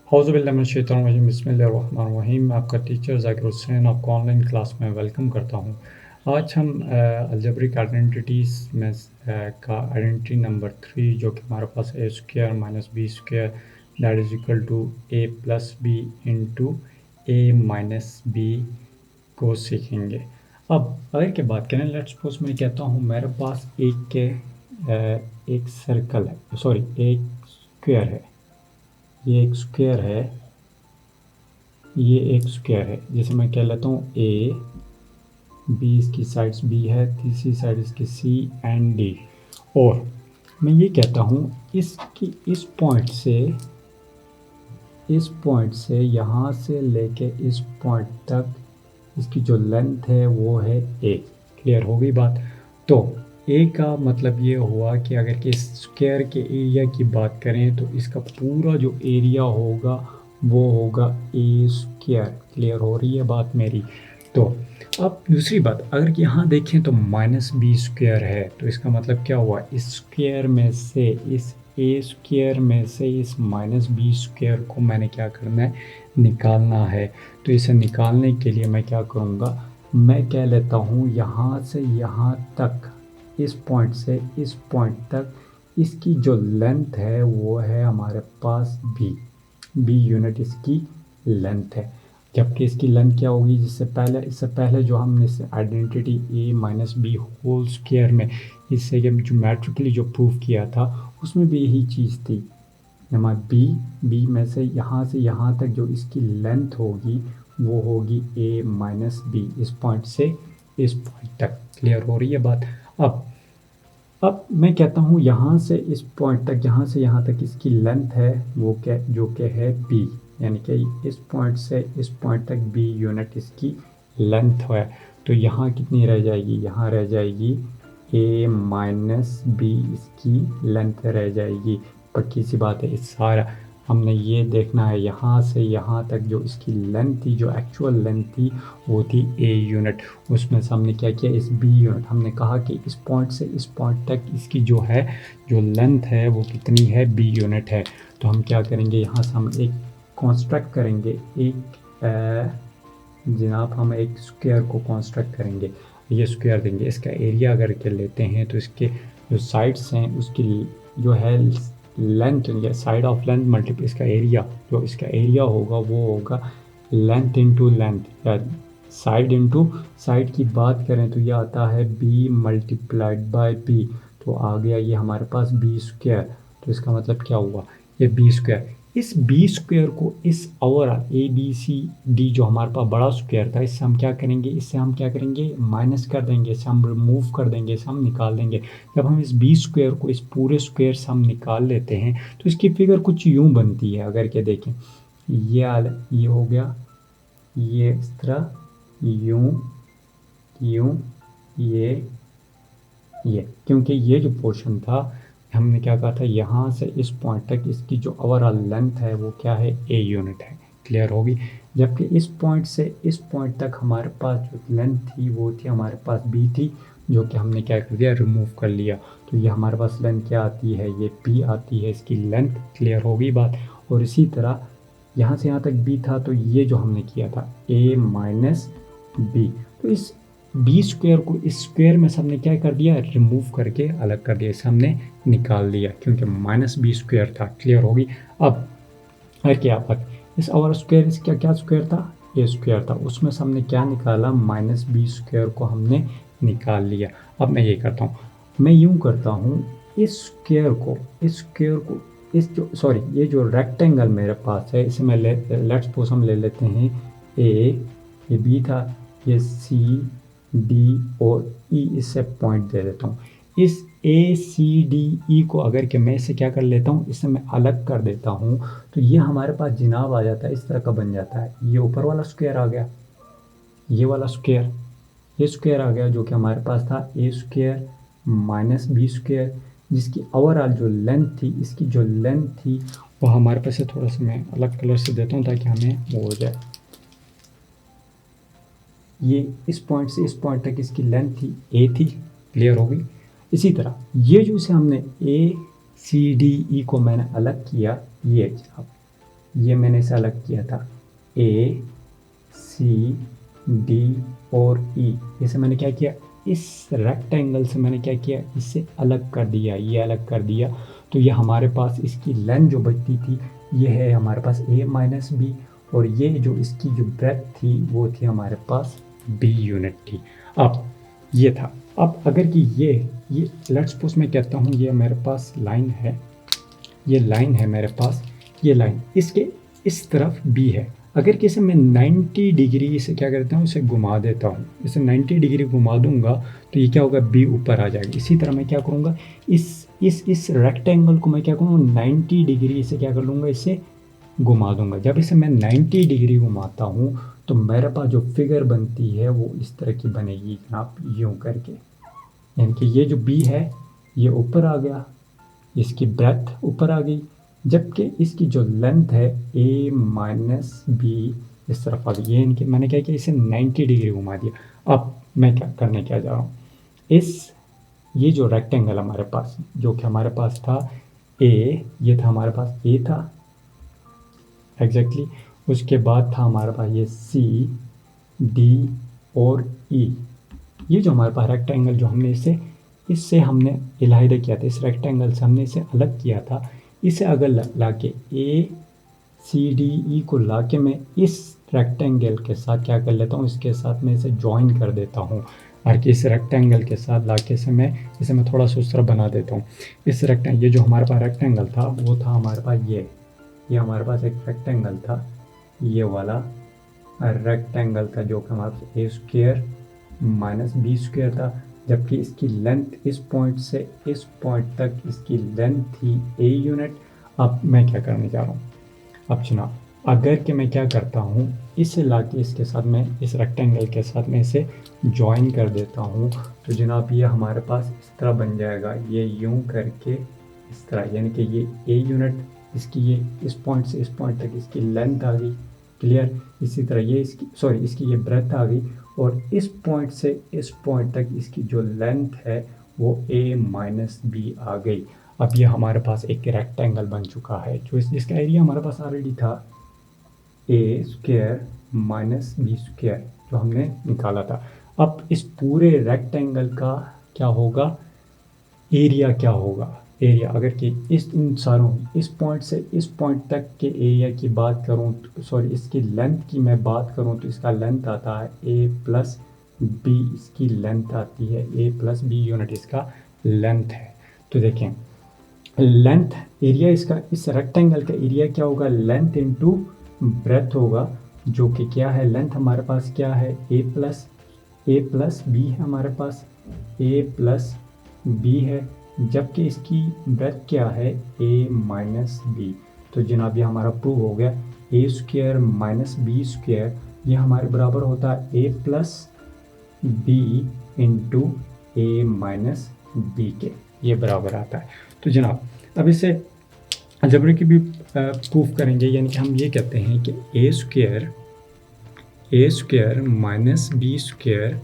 हौज़ुबिल्लाहिमिनश्शैतानिर्रजीम बिस्मिल्लाहिर्रहमानिर्रहीम। मैं आपका टीचर ज़ाकिर हुसैन आपको ऑनलाइन क्लास में वेलकम करता हूँ। आज हम अलजेब्रिक आइडेंटिटीज़ में का आइडेंटिटी नंबर 3 जो कि हमारे पास A square minus B square that is equal to A plus B into A minus B को सीखेंगे। अब अगर की बात करें, लेट्स सपोज मैं कहता हूँ मेरे पास एक सर्कल है, सॉरी एक स्क्वायर है, ये एक स्क्वायर है, ये एक स्क्वायर है जिसे मैं कह लेता हूँ ए, बी इसकी साइड्स बी है, तीसरी साइड इसकी सी एंड डी। और मैं ये कहता हूँ इसकी इस पॉइंट से यहाँ से लेके इस पॉइंट तक इसकी जो लेंथ है वो है ए। क्लियर हो गई बात? तो ए का मतलब ये हुआ कि अगर कि इस स्क्वायर के एरिया की बात करें तो इसका पूरा जो एरिया होगा वो होगा ए स्क्वायर। क्लियर हो रही है बात मेरी? तो अब दूसरी बात, अगर कि यहाँ देखें तो माइनस बी स्क्वायर है, तो इसका मतलब क्या हुआ, इस स्क्वायर में से इस ए स्क्वायर में से इस माइनस बी स्क्वायर को मैंने क्या करना है, निकालना है। तो इसे निकालने के लिए मैं क्या करूँगा, मैं कह लेता हूँ यहाँ से यहाँ तक, इस पॉइंट से इस पॉइंट तक इसकी जो लेंथ है वो है हमारे पास बी यूनिट इसकी लेंथ है। जबकि इसकी लेंथ क्या होगी, इससे पहले जो हमने इस आइडेंटिटी ए माइनस बी होल स्क्वायर में इससे ज्योमेट्रिकली जो प्रूव किया था उसमें भी यही चीज़ थी। हमारा बी में से यहाँ तक जो इसकी लेंथ होगी वो होगी ए माइनस बी, इस पॉइंट से इस पॉइंट तक। क्लियर हो रही है बात? अब मैं कहता हूँ यहाँ से इस पॉइंट तक, यहाँ से यहाँ तक इसकी लेंथ है वो क्या, जो कि है बी, यानी कि इस पॉइंट से इस पॉइंट तक बी यूनिट इसकी लेंथ है। तो यहाँ कितनी रह जाएगी, यहाँ रह जाएगी ए माइनस बी, इसकी लेंथ रह जाएगी। पक्की सी बात है। इस सारा हमने ये देखना है, यहाँ से यहाँ तक जो इसकी लेंथ थी, जो एक्चुअल लेंथ थी वो थी ए यूनिट। उसमें से हमने क्या किया, इस बी यूनिट, हमने कहा कि इस पॉइंट से इस पॉइंट तक इसकी जो है जो लेंथ है वो कितनी है, बी यूनिट है। तो हम क्या करेंगे, यहाँ से हम एक कंस्ट्रक्ट करेंगे, जनाब हम एक स्क्वायर को कंस्ट्रक्ट करेंगे। ये स्क्वायर देंगे, इसका एरिया अगर के लेते हैं तो इसके जो साइड्स हैं उसकी जो है लेंथ, या साइड ऑफ लेंथ मल्टीप्लाई इसका एरिया, जो इसका एरिया होगा वो होगा लेंथ इंटू लेंथ, या साइड इंटू साइड की बात करें तो ये आता है बी मल्टीप्लाइड बाय बी। तो आ गया ये हमारे पास बी स्क्वायर। तो इसका मतलब क्या हुआ, ये बी स्क्वायर, इस बी स्क्वायर को इस overall A B C D जो हमारे पास बड़ा स्क्वायर था, इससे हम क्या करेंगे, इससे हम क्या करेंगे, माइनस कर देंगे, इससे हम रिमूव कर देंगे, इससे हम निकाल देंगे। जब हम इस बी स्क्वायर को इस पूरे स्क्वायर से हम निकाल लेते हैं तो इसकी फिगर कुछ यूँ बनती है। अगर के देखें, ये हो गया, ये इस तरह, यूँ ये, क्योंकि ये जो पोर्शन था हमने क्या कहा था, यहाँ से इस पॉइंट तक इसकी जो ओवरऑल लेंथ है वो क्या है, ए यूनिट है। क्लियर होगी? जबकि इस पॉइंट से इस पॉइंट तक हमारे पास जो लेंथ थी वो थी हमारे पास बी थी, जो कि हमने क्या कर दिया, रिमूव कर लिया। तो ये हमारे पास लेंथ क्या आती है, ये बी आती है, इसकी लेंथ। क्लियर होगी बात? और इसी तरह यहाँ से यहाँ तक बी था, तो ये जो हमने किया था ए माइनस बी, तो इस बी स्क्वायर को इस स्क्वायर में से हमने क्या कर दिया, रिमूव करके अलग कर दिया, इसे हमने निकाल दिया क्योंकि माइनस बी स्क्वायर था। क्लियर होगी? अब क्या बात, इस और स्क्वायर, इसका क्या स्क्वायर था, ए स्क्वायर था, उसमें से हमने क्या निकाला, माइनस बी स्क्वायर को हमने निकाल लिया। अब मैं ये करता हूँ, मैं यूँ करता हूँ, इस स्क्वायर को इस जो सॉरी ये जो रेक्टेंगल मेरे पास है इसे मैं लेट्स सपोज हम ले लेते हैं ए, ये बी था, ये सी डी और ई, इससे पॉइंट दे देता हूँ। इस ए सी डी ई को अगर कि मैं इसे क्या कर लेता हूँ, इसे मैं अलग कर देता हूँ, तो ये हमारे पास जनाब आ जाता है, इस तरह का बन जाता है। ये ऊपर वाला स्क्वायर आ गया, ये वाला स्क्वायर, ये स्क्वायर आ गया, जो कि हमारे पास था ए स्क्वायर माइनस बी स्क्वायर, जिसकी ओवरऑल जो लेंथ थी, इसकी जो लेंथ थी वो हमारे पास है, थोड़ा सा मैं अलग कलर से देता हूँ ताकि हमें वो हो जाए। ये इस पॉइंट से इस पॉइंट तक इसकी लेंथ थी, ए थी। क्लियर हो गई? इसी तरह ये जो इसे हमने ए सी डी ई को मैंने अलग किया, ये जनाब ये मैंने इसे अलग किया था, ए सी डी और ई, इसे मैंने क्या किया, इस रेक्टेंगल से मैंने क्या किया, इसे अलग कर दिया, ये अलग कर दिया। तो ये हमारे पास इसकी लेंथ जो बचती थी ये है हमारे पास a माइनस बी, और ये जो इसकी जो ब्रेथ थी वो थी हमारे पास b यूनिट थी। अब ये था। अब अगर कि ये लेट्स सपोज मैं कहता हूँ ये मेरे पास लाइन है, ये लाइन है मेरे पास, ये लाइन इसके इस तरफ b है। अगर किसी मैं 90 डिग्री इसे क्या करता हूँ, इसे घुमा देता हूँ, इसे 90 डिग्री घुमा दूंगा तो ये क्या होगा, b ऊपर आ जाएगी। इसी तरह मैं क्या करूँगा, इस रेक्टेंगल को मैं क्या करूँगा, 90 डिग्री इसे क्या कर लूँगा, इसे घुमा दूंगा। जब इसे मैं 90 डिग्री घुमाता हूँ तो मेरे पास जो फिगर बनती है वो इस तरह की बनेगी जनाब, यूँ करके, यानी कि ये जो b है ये ऊपर आ गया, इसकी ब्रेथ ऊपर आ गई, जबकि इसकी जो लेंथ है a माइनस बी इस तरफ आ गई। ये इनकी मैंने क्या किया, इसे 90 डिग्री घुमा दिया। अब मैं क्या करने क्या जा रहा हूँ, ये जो रेक्टेंगल हमारे पास जो कि हमारे पास था a, ये था हमारे पास a था एग्जैक्टली, उसके बाद था हमारे पास ये c d और e। ये जो हमारे पास रेक्टेंगल जो हमने इससे हमने इलाहिदा किया था, इस रेक्टेंगल से हमने इसे अलग किया था, इसे अगर ला के ए सी डी ई को ला के मैं इस रेक्टेंगल के साथ क्या कर लेता हूँ, इसके साथ मैं इसे ज्वाइन कर देता हूँ, और कि इस रेक्टेंगल के साथ ला के इसे मैं थोड़ा सा उस तरह बना देता हूँ। इस रेक्टेंगल, ये जो हमारे पास रेक्टेंगल था वो था हमारे पास ये हमारे पास एक रेक्टेंगल था, ये वाला रेक्टेंगल था जो कि हमारे पास A square minus B square था, जबकि इसकी लेंथ इस पॉइंट से इस पॉइंट तक इसकी लेंथ थी a यूनिट। अब मैं क्या करने जा रहा हूँ, अब जनाब अगर कि मैं क्या करता हूँ, इसे लाके इसके साथ मैं इस रेक्टेंगल के साथ मैं इसे ज्वाइन कर देता हूँ तो जनाब ये हमारे पास इस तरह बन जाएगा, ये यूं करके इस तरह, यानी कि ये a यूनिट, इसकी ये इस पॉइंट से इस पॉइंट तक इसकी लेंथ आ गई, क्लियर। इसी तरह ये इसकी ये ब्रेथ आ गई, और इस पॉइंट से इस पॉइंट तक इसकी जो लेंथ है वो a माइनस बी आ गई। अब ये हमारे पास एक रेक्टेंगल बन चुका है, जो इसका एरिया हमारे पास ऑलरेडी था ए स्क्वायर माइनस बी स्क्वायर जो हमने निकाला था। अब इस पूरे रेक्टेंगल का क्या होगा, एरिया क्या होगा, एरिया अगर कि इन सारों इस पॉइंट से इस पॉइंट तक के एरिया की बात करूं, सॉरी इसकी लेंथ की मैं बात करूं तो इसका लेंथ आता है a प्लस बी, इसकी लेंथ आती है a प्लस बी यूनिट इसका लेंथ है। तो देखें लेंथ एरिया इसका, इस रेक्टेंगल का एरिया क्या होगा, लेंथ इनटू ब्रेथ होगा, जो कि क्या है, लेंथ हमारे पास क्या है a प्लस बी है, हमारे पास a प्लस बी है, जबकि इसकी ब्रेथ क्या है a माइनस बी। तो जनाब ये हमारा प्रूव हो गया, a square minus B square ये हमारे बराबर होता है a plus B into A minus B के, ये बराबर आता है। तो जनाब अब इसे अलजेब्रा की भी प्रूफ करेंगे, यानी कि हम ये कहते हैं कि a square minus B square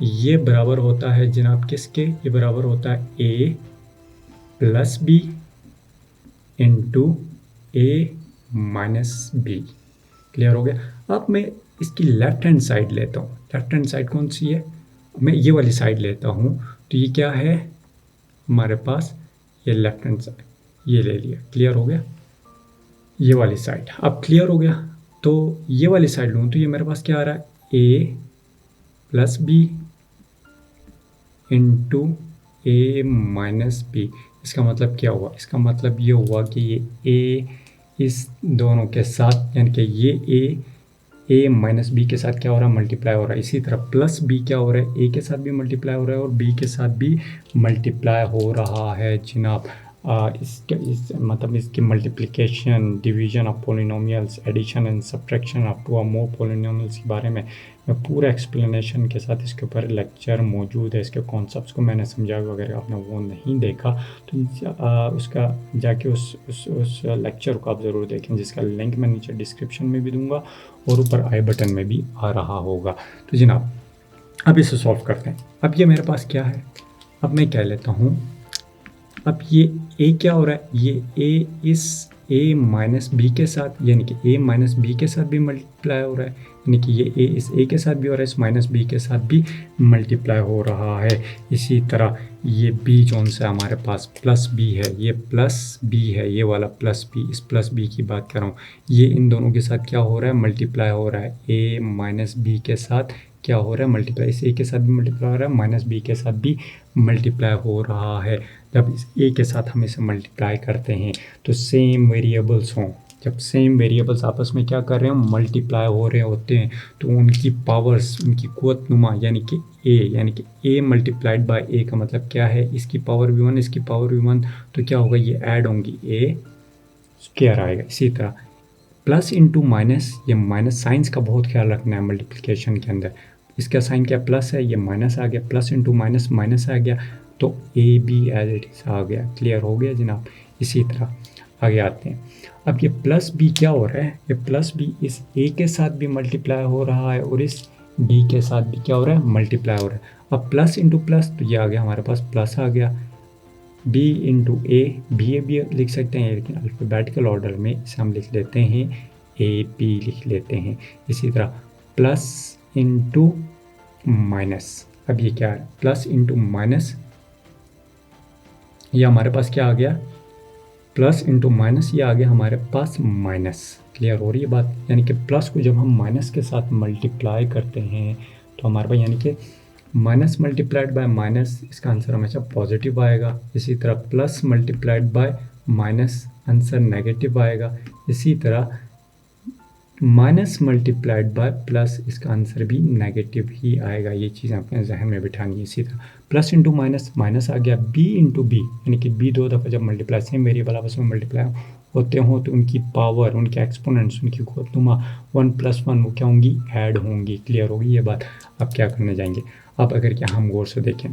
ये बराबर होता है जनाब किसके, ये बराबर होता है a plus B into A minus B. Clear हो गया। अब मैं इसकी लेफ्ट हैंड साइड लेता हूँ, लेफ्ट हैंड साइड कौन सी है, मैं ये वाली साइड लेता हूँ, तो ये क्या है हमारे पास, ये लेफ्ट हैंड साइड ये ले लिया, क्लियर हो गया, ये वाली साइड। अब क्लियर हो गया, तो ये वाली साइड लूँ तो ये मेरे पास क्या आ रहा है, a plus B into A minus B. इसका मतलब क्या हुआ, इसका मतलब ये हुआ कि ये a इस दोनों के साथ, यानी कि ये a माइनस बी के साथ क्या हो रहा है, मल्टीप्लाई हो रहा है। इसी तरह प्लस बी क्या हो रहा है, a के साथ भी मल्टीप्लाई हो रहा है और b के साथ भी मल्टीप्लाई हो रहा है जनाब। मतलब इसकी multiplication, division of polynomials, addition and subtraction of two और मोर पोलिनोमियल्स के बारे में मैं पूरा एक्सप्लेनेशन के साथ इसके ऊपर लेक्चर मौजूद है। इसके कॉन्सेप्ट्स को मैंने समझाया, अगर आपने वो नहीं देखा तो उसका जाके उस लेक्चर को आप ज़रूर देखें, जिसका लिंक मैं नीचे डिस्क्रिप्शन में भी दूंगा और ऊपर आई बटन में भी आ रहा होगा। तो जनाब अब इसे सॉल्व करते हैं। अब ये मेरे पास क्या है, अब मैं कह लेता हूँ, अब ये a क्या हो रहा है, ये a इस ए माइनस बी के साथ, यानी कि ए माइनस बी के साथ भी मल्टीप्लाई हो रहा है, यानी कि ये ए इस ए के साथ भी हो रहा है, इस माइनस बी के साथ भी मल्टीप्लाई हो रहा है। इसी तरह ये बी जोन से हमारे पास प्लस बी है, ये प्लस बी है, ये वाला प्लस बी, इस प्लस बी की बात कर रहा हूँ, ये इन दोनों के साथ क्या हो रहा है, मल्टीप्लाई हो रहा है। ए माइनस बी के साथ क्या हो रहा है, मल्टीप्लाई, इस ए के साथ भी मल्टीप्लाई हो रहा है, माइनस बी के साथ भी मल्टीप्लाई हो रहा है। जब इस ए के साथ हम इसे मल्टीप्लाई करते हैं तो सेम वेरिएबल्स हों, जब सेम वेरिएबल्स आपस में क्या कर रहे हैं, मल्टीप्लाई हो रहे होते हैं, तो उनकी पावर्स, उनकी कुव्वतनुमा यानी कि ए मल्टीप्लाइड बाय ए का मतलब क्या है, इसकी पावर भी 1, इसकी पावर भी 1, तो क्या होगा, ये ऐड होंगी, ए स्क्वायर आएगा। इसी तरह प्लस इंटू माइनस, ये माइनस साइंस का बहुत ख्याल रखना है मल्टीप्लिकेशन के अंदर। इसका साइन क्या, प्लस है, ये माइनस आ गया, प्लस इंटू माइनस माइनस आ गया, तो A B as it is आ गया। क्लियर हो गया जनाब। इसी तरह आगे आते हैं। अब ये प्लस बी क्या हो रहा है, ये प्लस बी इस ए के साथ भी मल्टीप्लाई हो रहा है और इस बी के साथ भी क्या हो रहा है, मल्टीप्लाई हो रहा है। अब प्लस इंटू प्लस, तो ये आ गया हमारे पास प्लस आ गया, बी इंटू ए भी लिख सकते हैं, लेकिन अल्फ़ाबेटिकल ऑर्डर में इसे हम लिख लेते हैं ए पी लिख लेते हैं। इसी तरह प्लस इंटू माइनस, अब ये क्या है, प्लस इंटू माइनस, ये हमारे पास क्या आ गया, प्लस इंटू माइनस, ये आ गया हमारे पास माइनस। क्लियर हो रही है बात। यानी कि प्लस को जब हम माइनस के साथ मल्टीप्लाई करते हैं तो हमारे पास, यानी कि माइनस मल्टीप्लाइड बाय माइनस, इसका आंसर हमेशा पॉजिटिव आएगा। इसी तरह plus multiplied by minus, answer negative आएगा। इसी तरह माइनस मल्टीप्लाइड बाय प्लस, इसका आंसर भी नेगेटिव ही आएगा। ये चीज़ अपने जहन में बिठानी है। इसी तरह प्लस इंटू माइनस, माइनस आ गया, बी इंटू बी, यानी कि बी दो दफ़ा जब मल्टीप्लाई, सेम वेरिएबल आपस में मल्टीप्लाई होते हों तो उनकी पावर, उनके एक्सपोनेंट्स, उनकी कुव्वतनुमा 1 + 1 वो क्या होंगी, ऐड होंगी। क्लियर होगी ये बात। अब क्या करने जाएंगे, अब अगर क्या हम गौर से देखें,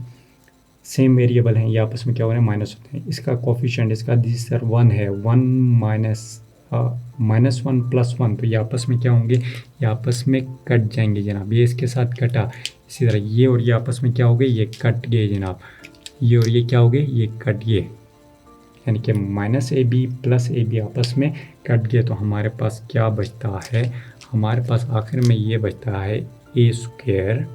सेम वेरिएबल हैं, ये आपस में क्या हो रहे हैं, माइनस होते हैं। इसका कोफिशिएंट, इसका दिस 1 है, 1 माइनस -1 + 1, तो ये आपस में क्या होंगे, ये आपस में कट जाएंगे जनाब। ये इसके साथ कटा, इसी तरह ये और ये आपस में क्या हो गए, ये कट गए जनाब। ये और ये क्या हो गए, ये कट गए, यानी कि -ab + ab आपस में कट गए। तो हमारे पास क्या बचता है, हमारे पास आखिर में ये बचता है a²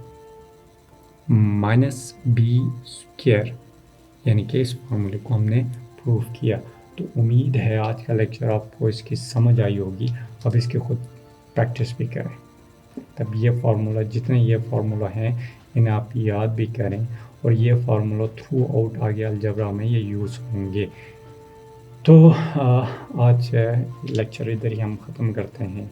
- b², यानी कि इस फॉर्मूले को हमने प्रूव किया। तो उम्मीद है आज का लेक्चर आपको इसकी समझ आई होगी। अब इसके खुद प्रैक्टिस भी करें, तब ये फार्मूला, जितने ये फार्मूला हैं इन्हें आप याद भी करें, और ये फार्मूला थ्रू आउट आगे अलजबरा में ये यूज़ होंगे। तो आज लेक्चर इधर ही हम ख़त्म करते हैं।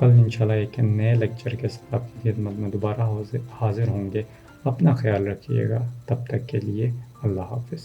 कल इंशाल्लाह एक नए लेक्चर के साथ आपकी खिदमत में दोबारा हाजिर होंगे। अपना ख्याल रखिएगा, तब तक के लिए अल्लाह हाफ़िज़।